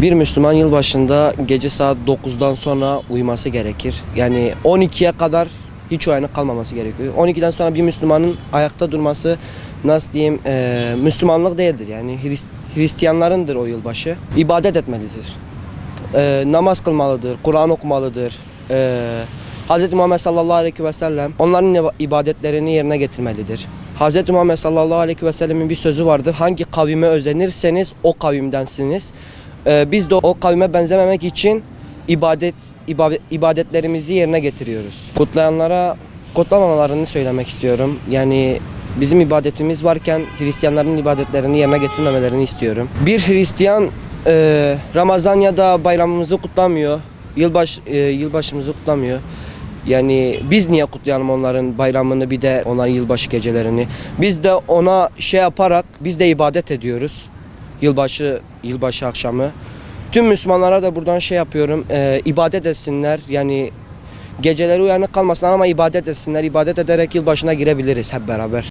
Bir Müslüman yılbaşında gece saat 9'dan sonra uyuması gerekir. Yani 12'ye kadar hiç uyanık kalmaması gerekiyor. 12'den sonra bir Müslümanın ayakta durması nasıl diyeyim Müslümanlık değildir. Yani Hristiyanlarındır o yılbaşı. İbadet etmelidir. Namaz kılmalıdır, Kur'an okumalıdır. Hz. Muhammed sallallahu aleyhi ve sellem onların ibadetlerini yerine getirmelidir. Hz. Muhammed sallallahu aleyhi ve sellemin bir sözü vardır. Hangi kavime özenirseniz o kavimdensiniz. Biz de o kavime benzememek için ibadetlerimizi yerine getiriyoruz. Kutlayanlara kutlamamalarını söylemek istiyorum. Yani bizim ibadetimiz varken Hristiyanların ibadetlerini yerine getirmemelerini istiyorum. Bir Hristiyan Ramazan ya da bayramımızı kutlamıyor, yılbaşımızı kutlamıyor. Yani biz niye kutlayalım onların bayramını bir de onların yılbaşı gecelerini? Biz de ona şey yaparak biz de ibadet ediyoruz. Yılbaşı akşamı. Tüm Müslümanlara da buradan şey yapıyorum. İbadet etsinler. Yani geceleri uyanık kalmasınlar ama ibadet etsinler. İbadet ederek yılbaşına girebiliriz hep beraber.